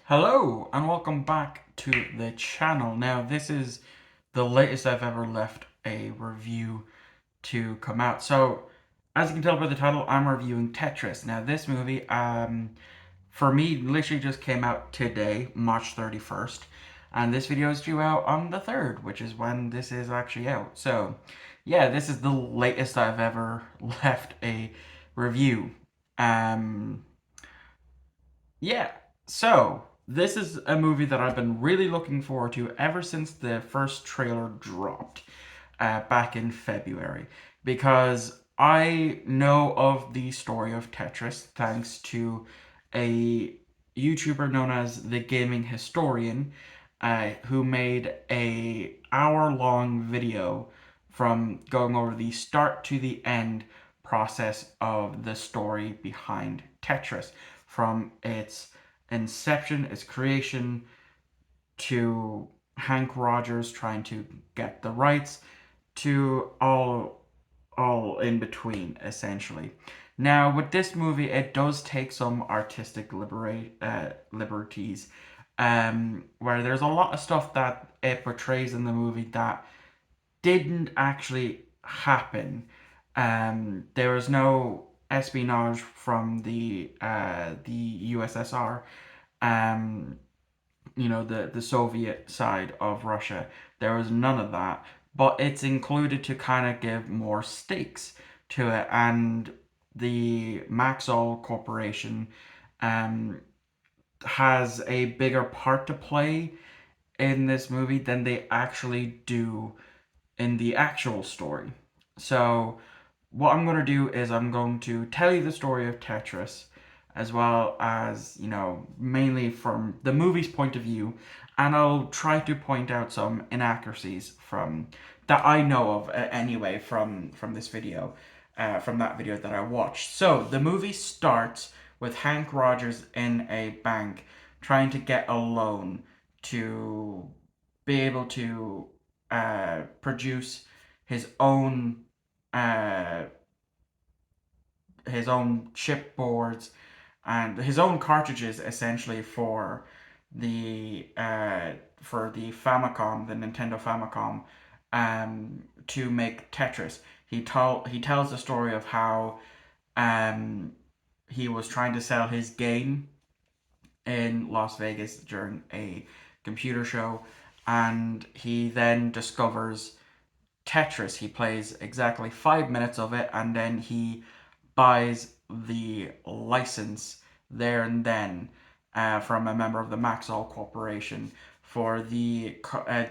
Hello and welcome back to the channel. Now this is the latest I've ever left a review to come out. So as you can tell by the title, I'm reviewing Tetris. Now this movie, for me, literally just came out today, March 31st. And this video is due out on the 3rd, which is when this is actually out. So yeah, this is the latest I've ever left a review. Um, yeah. So, this is a movie that I've been really looking forward to ever since the first trailer dropped back in February. Because I know of the story of Tetris thanks to a YouTuber known as the Gaming Historian, who made a hour-long video from going over the start to the end process of the story behind Tetris, from its inception, its creation, to Hank Rogers trying to get the rights, to all in between, essentially. Now, with this movie, it does take some artistic liberties, where there's a lot of stuff that it portrays in the movie that didn't actually happen. There was no espionage from the USSR, um, the Soviet side of Russia. There was none of that, but it's included to kind of give more stakes to it. And the Maxell Corporation um, has a bigger part to play in this movie than they actually do in the actual story. So, what I'm going to do is I'm going to tell you the story of Tetris, as well as, mainly from the movie's point of view, and I'll try to point out some inaccuracies from that I know of anyway from this video, from that video that I watched. So, the movie starts with Hank Rogers in a bank trying to get a loan to be able to produce his own uh, chipboards and his own cartridges, essentially, for the Famicom, the Nintendo Famicom, to make Tetris. He tells the story of how um, he was trying to sell his game in Las Vegas during a computer show, and he then discovers Tetris. He plays exactly 5 minutes of it, and then he buys the license there and then from a member of the Maxell Corporation for the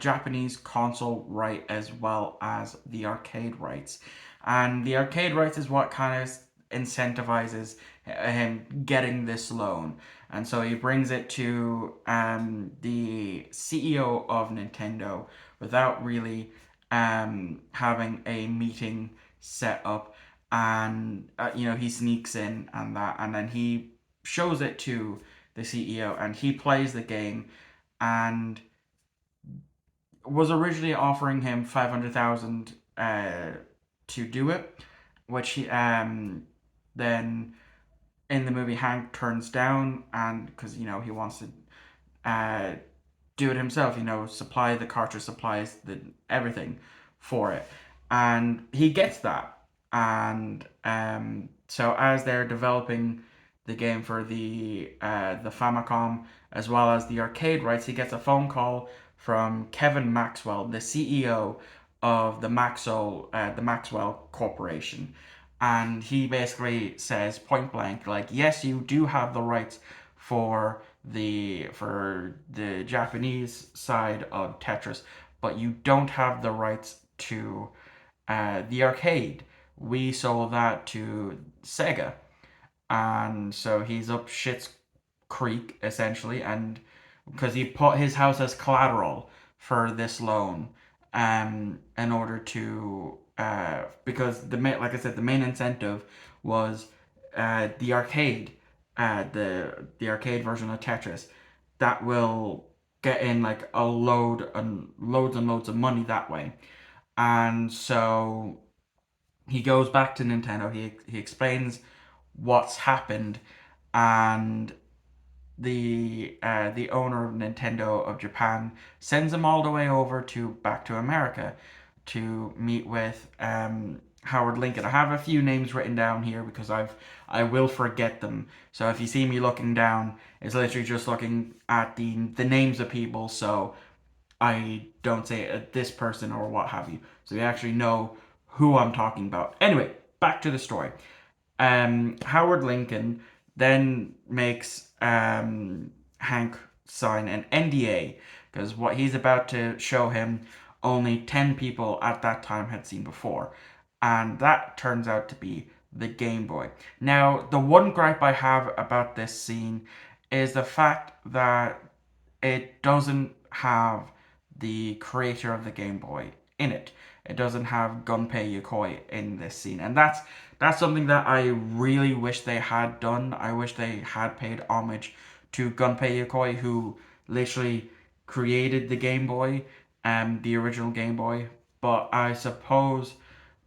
Japanese console right as well as the arcade rights. And the arcade rights is what kind of incentivizes him getting this loan. And so he brings it to the CEO of Nintendo without really having a meeting set up, and he sneaks in and then he shows it to the CEO, and he plays the game, and was originally offering him 500,000 to do it, which he then in the movie Hank turns down, and because he wants to uh, do it himself, supply the cartridge, supplies the everything for it, and he gets that. And so as they're developing the game for the Famicom as well as the arcade rights, he gets a phone call from Kevin Maxwell, the CEO of the Maxwell Corporation, and he basically says point blank, like, yes, you do have the rights for the Japanese side of Tetris, but you don't have the rights to the arcade. We sold that to Sega, and so he's up shit's creek, essentially, and because he put his house as collateral for this loan, in order to because like I said, the main incentive was the arcade, the arcade version of Tetris, that will get in like a load and loads of money that way. And so he goes back to Nintendo. He explains what's happened, and the owner of Nintendo of Japan sends him all the way over to back to America to meet with Howard Lincoln. I have a few names written down here because I will forget them. So if you see me looking down, it's literally just looking at the names of people, so I don't say this person or what have you. So you actually know who I'm talking about. Anyway, back to the story. Howard Lincoln then makes Hank sign an NDA because what he's about to show him, only 10 people at that time had seen before. And that turns out to be the Game Boy. Now, the one gripe I have about this scene is the fact that it doesn't have the creator of the Game Boy in it. It doesn't have Gunpei Yokoi in this scene, and that's something that I really wish they had done. I wish they had paid homage to Gunpei Yokoi, who literally created the Game Boy, the original Game Boy. But I suppose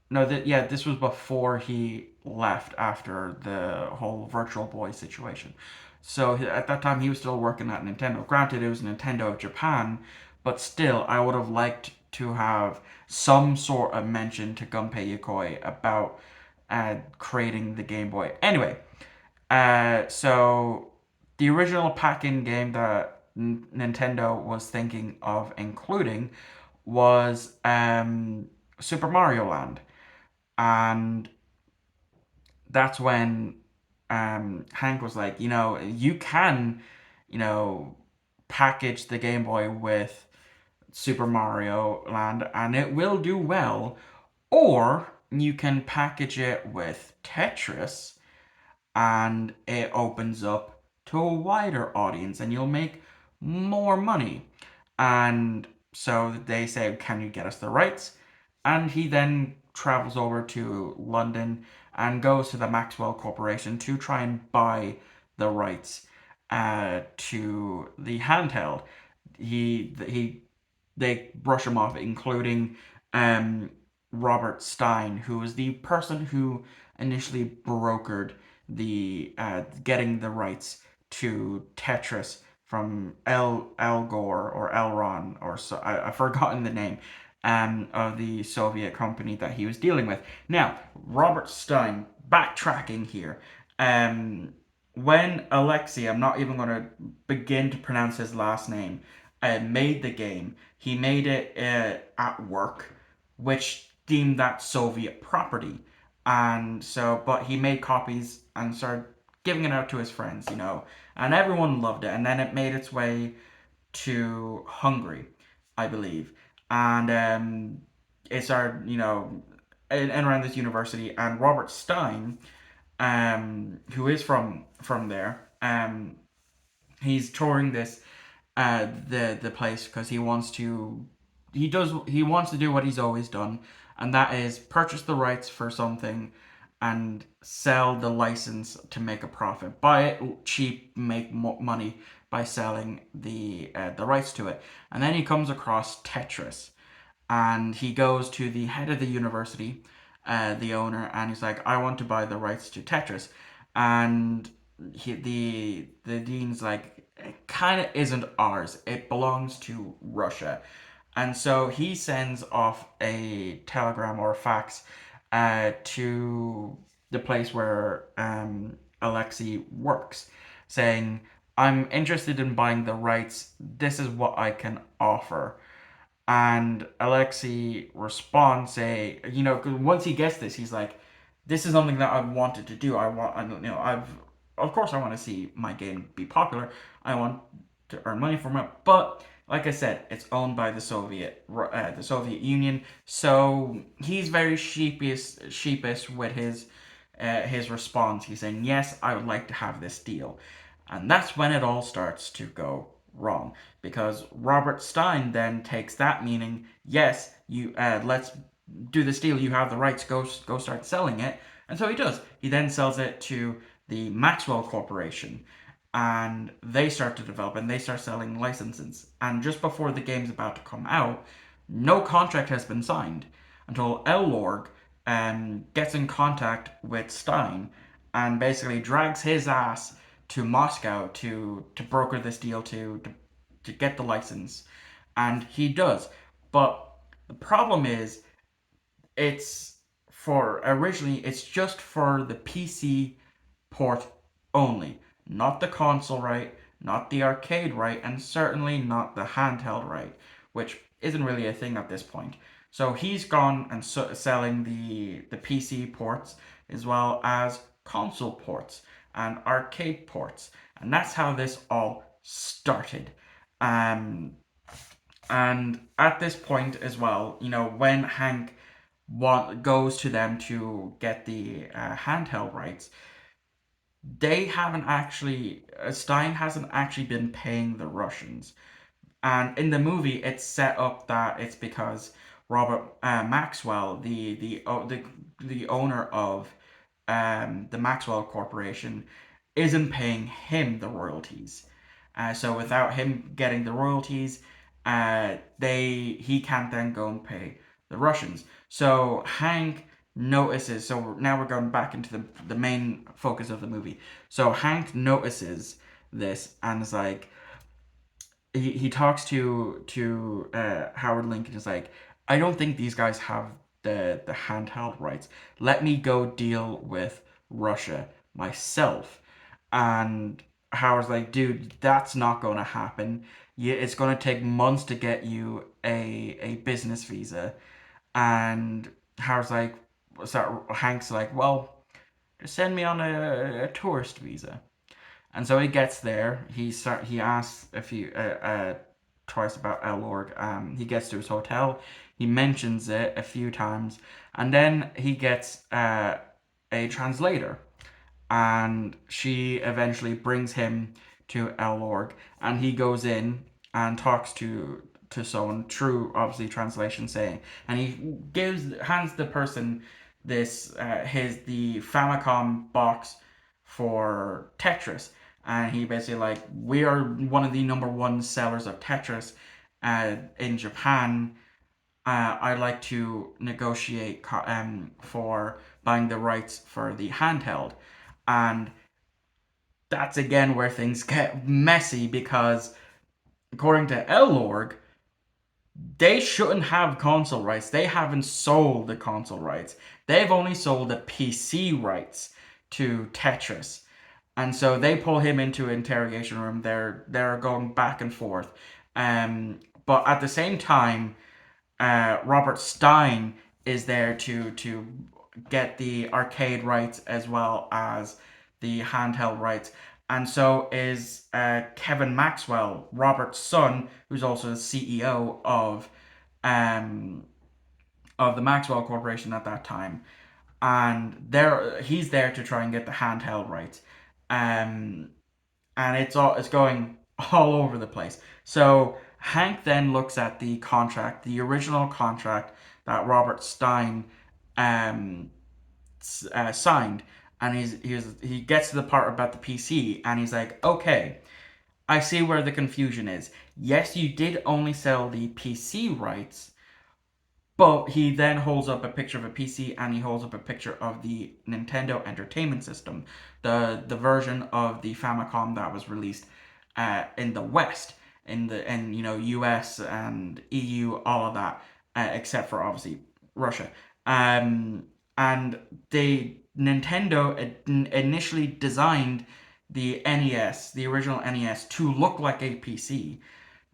no, that yeah, this was before he left after the whole Virtual Boy situation. So at that time, he was still working at Nintendo. Granted, it was Nintendo of Japan, but still, I would have liked to have some sort of mention to Gunpei Yokoi about creating the Game Boy. Anyway, so the original pack-in game that Nintendo was thinking of including was Super Mario Land, and that's when Hank was like, you can, you know, package the Game Boy with Super Mario Land and it will do well, or you can package it with Tetris and it opens up to a wider audience and you'll make more money. And so they say, can you get us the rights? And he then travels over to London and goes to the Maxwell Corporation to try and buy the rights to the handheld. He they brush him off, including um, Robert Stein, who was the person who initially brokered the getting the rights to Tetris from El Gore or Elron or so I've forgotten the name of the Soviet company that he was dealing with. Now, Robert Stein, backtracking here, um, when Alexei, I'm not even going to begin to pronounce his last name, made the game, he made it at work, which deemed that Soviet property. And so, but he made copies and started giving it out to his friends, and everyone loved it. And then it made its way to Hungary, I believe, and it started, in around this university. And Robert Stein, who is from there, he's touring this the place because he wants to do what he's always done, and that is purchase the rights for something and sell the license to make a profit. Buy it cheap, make money by selling the rights to it. And then he comes across Tetris, and he goes to the head of the university, the owner, and he's like, "I want to buy the rights to Tetris," and the dean's like, "It kind of isn't ours. It belongs to Russia." And so he sends off a telegram or a fax to the place where Alexei works, saying, "I'm interested in buying the rights. This is what I can offer." And Alexei responds, say, 'cause once he gets this, he's like, "This is something that I've wanted to do. Of course, I want to see my game be popular. I want to earn money from it, but." Like I said, it's owned by the Soviet Union, so he's very sheepish with his response. He's saying, "Yes, I would like to have this deal," and that's when it all starts to go wrong, because Robert Stein then takes that meaning, yes, you let's do this deal. You have the rights. Go start selling it, and so he does. He then sells it to the Maxwell Corporation, and they start to develop and they start selling licenses. And just before the game's about to come out, no contract has been signed until Elorg gets in contact with Stein and basically drags his ass to Moscow to broker this deal to get the license, and he does. But the problem is, it's it's just for the PC port only, not the console right, not the arcade right, and certainly not the handheld right, which isn't really a thing at this point. So he's gone and selling the PC ports as well as console ports and arcade ports, and that's how this all started. Um, and at this point as well, when Hank goes to them to get the handheld rights, they haven't actually Stein hasn't actually been paying the Russians. And in the movie, it's set up that it's because Robert Maxwell, the owner of the Maxwell Corporation, isn't paying him the royalties. So without him getting the royalties, he can't then go and pay the Russians. So Hank notices. So now we're going back into the main focus of the movie. So Hank notices this and is like, he talks to Howard Lincoln. Is like, I don't think these guys have the handheld rights. Let me go deal with Russia myself. And Howard's like, dude, that's not going to happen. It's going to take months to get you a business visa. And Howard's like, Hank's like, well, just send me on a tourist visa. And so he gets there. He asks a few twice about Elorg. He gets to his hotel. He mentions it a few times, and then he gets a translator, and she eventually brings him to Elorg, and he goes in and talks to someone, true obviously translation saying, and he hands the person this the Famicom box for Tetris, and he basically like, we are one of the number one sellers of Tetris in Japan. I'd like to negotiate for buying the rights for the handheld, and that's again where things get messy because according to Elorg, they shouldn't have console rights. They haven't sold the console rights. They've only sold the PC rights to Tetris. And so they pull him into an interrogation room. They're going back and forth. But at the same time, Robert Stein is there to get the arcade rights as well as the handheld rights. And so is Kevin Maxwell, Robert's son, who's also the CEO um, of the Maxwell Corporation at that time. And he's there to try and get the handheld rights. Um, and it's going all over the place. So Hank then looks at the contract, the original contract that Robert Stein um, signed, and he gets to the part about the PC, and he's like, okay, I see where the confusion is. Yes, you did only sell the PC rights, but he then holds up a picture of a PC and he holds up a picture of the Nintendo Entertainment System, the version of the Famicom that was released in the West, in US and EU, all of that, except for obviously Russia. And the Nintendo initially designed the NES, the original NES, to look like a PC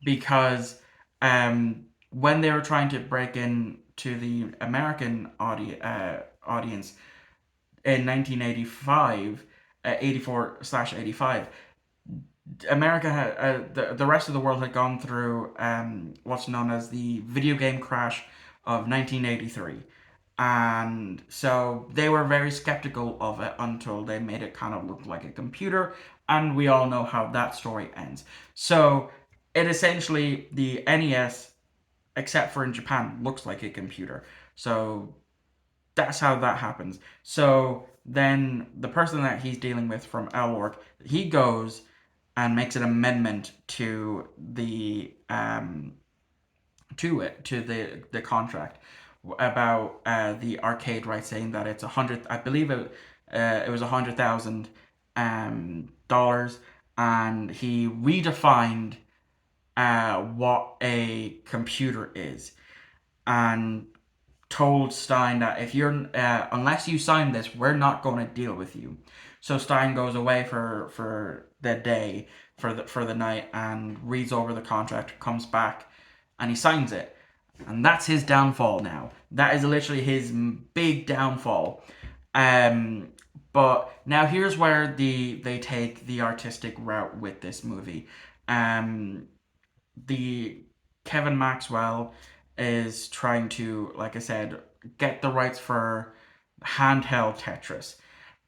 because when they were trying to break in to the American audience in 1985, 84/85, America had the rest of the world had gone through what's known as the video game crash of 1983. And so they were very skeptical of it until they made it kind of look like a computer, and we all know how that story ends. So it essentially, the NES, except for in Japan, looks like a computer. So that's how that happens. So then the person that he's dealing with from Elwork, he goes and makes an amendment to the contract about the arcade rights, saying that it's 100. I believe it was 100,000 dollars, and he redefined what a computer is, and told Stein that if you're unless you sign this, we're not going to deal with you. So Stein goes away for the day, for the night, and reads over the contract, comes back, and he signs it. And that's his downfall now. That is literally his big downfall. Um, but now here's where they take the artistic route with this movie. Um, the Kevin Maxwell is trying to, like I said, get the rights for handheld Tetris,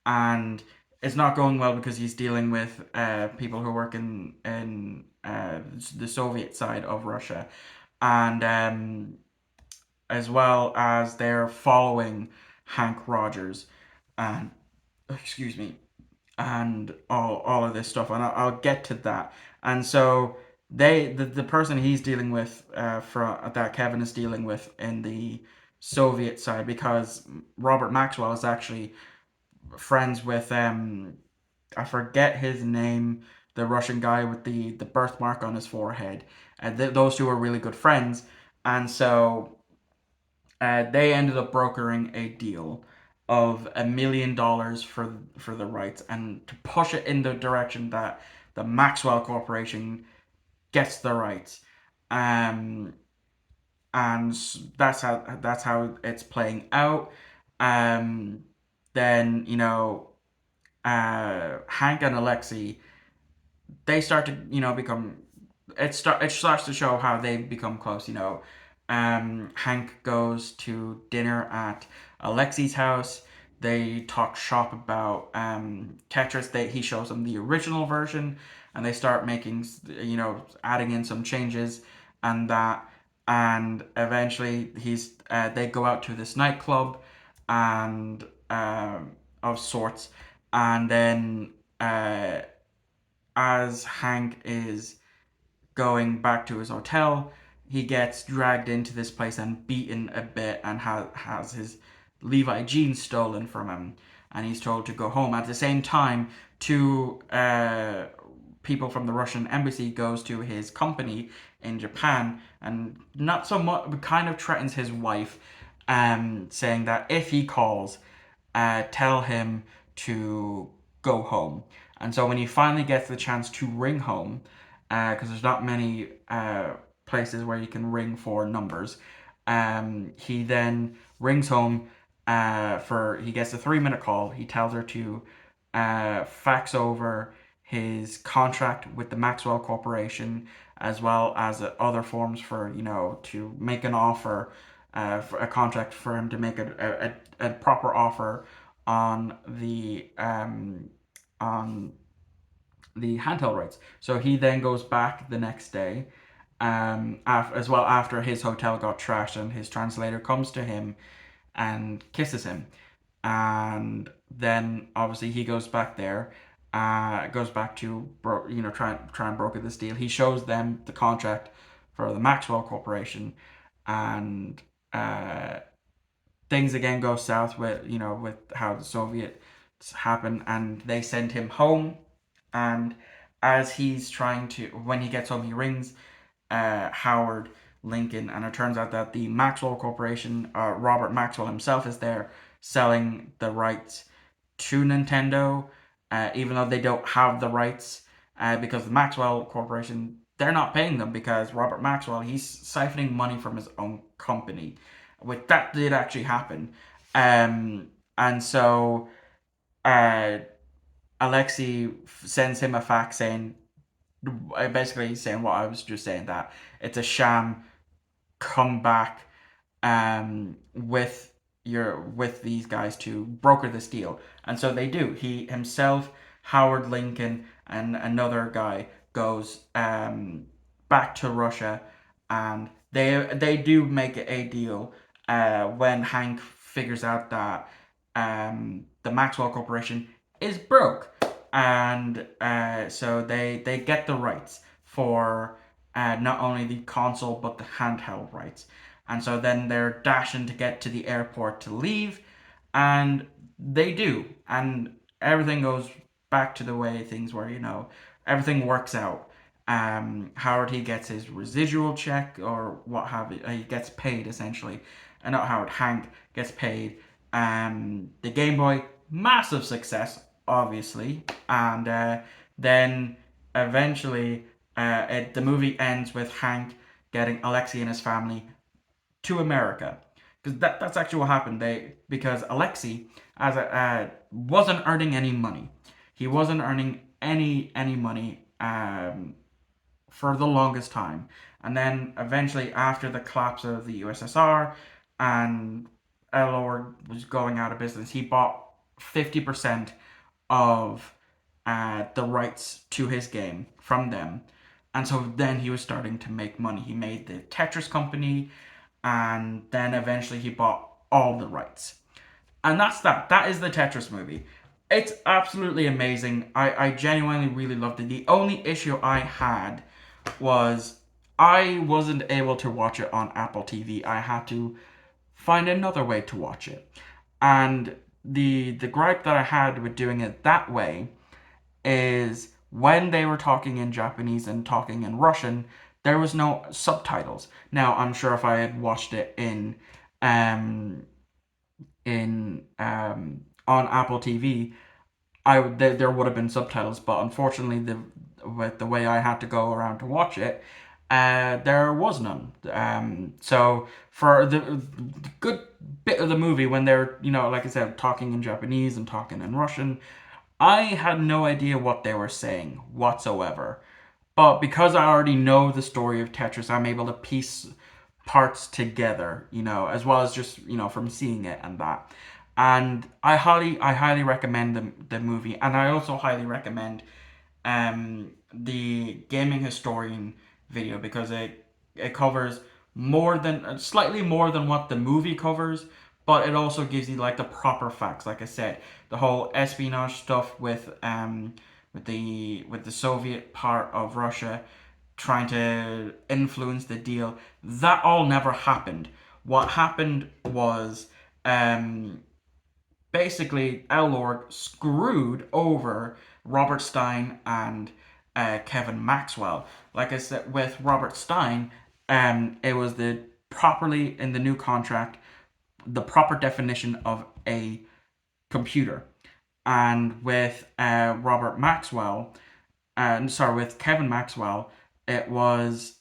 and it's not going well because he's dealing with people who work in the Soviet side of Russia, and as well as they're following Hank Rogers, and excuse me, and all of this stuff, and I'll get to that. And so the person he's dealing with from that Kevin is dealing with in the Soviet side, because Robert Maxwell is actually friends with I forget his name, the Russian guy with the birthmark on his forehead. Those two are really good friends, and so they ended up brokering a deal of $1 million for the rights, and to push it in the direction that the Maxwell Corporation gets the rights. Um, and that's how it's playing out. Um, then Hank and Alexei, they start to become it starts to show how they become close. Hank goes to dinner at Alexi's house. They talk shop about Tetris. He shows them the original version, and they start making adding in some changes, and that, and eventually they go out to this nightclub, and of sorts, and then as Hank is going back to his hotel, he gets dragged into this place and beaten a bit, and has his Levi jeans stolen from him, and he's told to go home. At the same time, two people from the Russian embassy goes to his company in Japan, and not so much, but kind of threatens his wife, saying that if he calls, tell him to go home. And so when he finally gets the chance to ring home, because there's not many places where you can ring for numbers, he then rings home. He gets a 3-minute call. He tells her to fax over his contract with the Maxwell Corporation, as well as other forms for to make an offer, for a contract for him to make a proper offer on on the handheld rights. So he then goes back the next day, as well, after his hotel got trashed, and his translator comes to him and kisses him, and then obviously he goes back there, goes back to try and broker this deal. He shows them the contract for the Maxwell Corporation, and things again go south with how the Soviets happen, and they send him home. And as he's trying to, when he gets home, he rings Howard Lincoln, and it turns out that the Maxwell Corporation, Robert Maxwell himself, is there selling the rights to Nintendo, even though they don't have the rights, because the Maxwell Corporation, they're not paying them, because Robert Maxwell, he's siphoning money from his own company, which that did actually happen. And so uh, Alexei sends him a fax saying, basically saying what I was just saying, that it's a sham. Come back with these guys to broker this deal, and so they do. He himself, Howard Lincoln, and another guy goes back to Russia, and they do make a deal. When Hank figures out that the Maxwell Corporation is broke, and so they get the rights for not only the console but the handheld rights. And so then they're dashing to get to the airport to leave, and they do, and everything goes back to the way things were, everything works out. Howard, he gets his residual check or what have you. He gets paid essentially, and not Howard. Hank gets paid. The Game Boy, massive success, obviously, and then eventually, the movie ends with Hank getting Alexei and his family to America, because that's actually what happened. Because Alexei, as wasn't earning any money. He wasn't earning any money for the longest time, and then eventually, after the collapse of the USSR, and Elor was going out of business, he bought 50% of the rights to his game from them. And so then he was starting to make money. He made the Tetris company, and then eventually he bought all the rights. And that's that. That is the Tetris movie. It's absolutely amazing. I genuinely really loved it. The only issue I had was I wasn't able to watch it on Apple TV. I had to find another way to watch it. And the gripe that I had with doing it that way is when they were talking in Japanese and talking in Russian, there was no subtitles. Now, I'm sure if I had watched it um on Apple TV, there would have been subtitles, but unfortunately, with the way I had to go around to watch it, there was none. So for the good bit of the movie, when they're, like I said, talking in Japanese and talking in Russian, I had no idea what they were saying whatsoever. But because I already know the story of Tetris, I'm able to piece parts together, as well as just, from seeing it and that. And I highly recommend the movie, and I also highly recommend the gaming historian video, because it covers slightly more than what the movie covers, but it also gives you like the proper facts. Like I said, the whole espionage stuff with the Soviet part of Russia trying to influence the deal, that all never happened. What happened was basically Elorg screwed over Robert Stein and Kevin Maxwell. Like I said, with Robert Stein, it was the properly in the new contract, the proper definition of a computer. And with with Kevin Maxwell, it was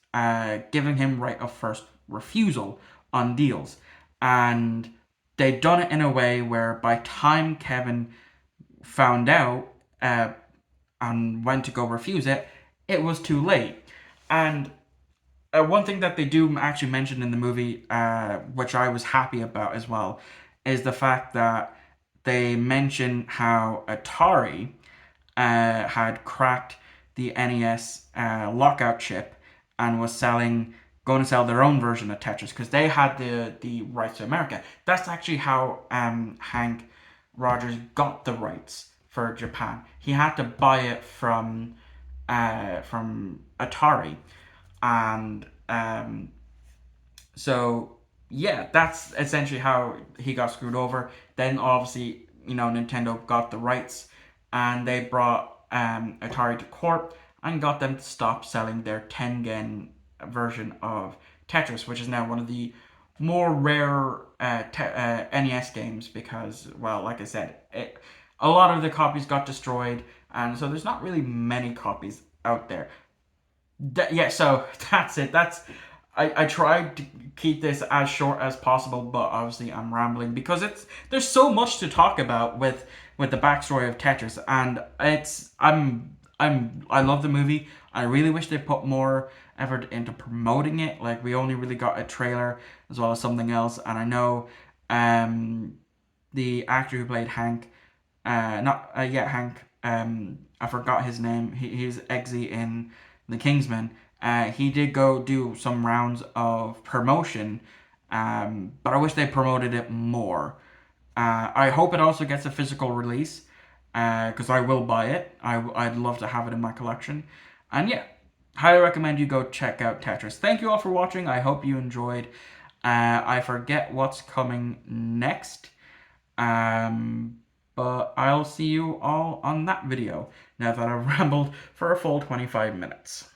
giving him right of first refusal on deals. And they'd done it in a way where by time Kevin found out and went to go refuse it, it was too late. And one thing that they do actually mention in the movie, which I was happy about as well, is the fact that they mention how Atari had cracked the NES lockout chip and was going to sell their own version of Tetris, because they had the rights to America. That's actually how Hank Rogers got the rights for Japan. He had to buy it from Atari, and so yeah, that's essentially how he got screwed over. Then obviously, Nintendo got the rights, and they brought Atari to court and got them to stop selling their Tengen version of Tetris, which is now one of the more rare NES games, because, well, like I said, a lot of the copies got destroyed, and so there's not really many copies out there. Yeah, so that's it. I tried to keep this as short as possible, but obviously I'm rambling because there's so much to talk about with the backstory of Tetris, and I love the movie. I really wish they put more effort into promoting it. Like, we only really got a trailer as well as something else, and I know the actor who played Hank, not yeah, Hank. I forgot his name. He's Eggsy in The Kingsman. He did go do some rounds of promotion, but I wish they promoted it more. I hope it also gets a physical release, because I will buy it. I'd love to have it in my collection. And yeah, highly recommend you go check out Tetris. Thank you all for watching. I hope you enjoyed. I forget what's coming next. but I'll see you all on that video, now that I've rambled for a full 25 minutes.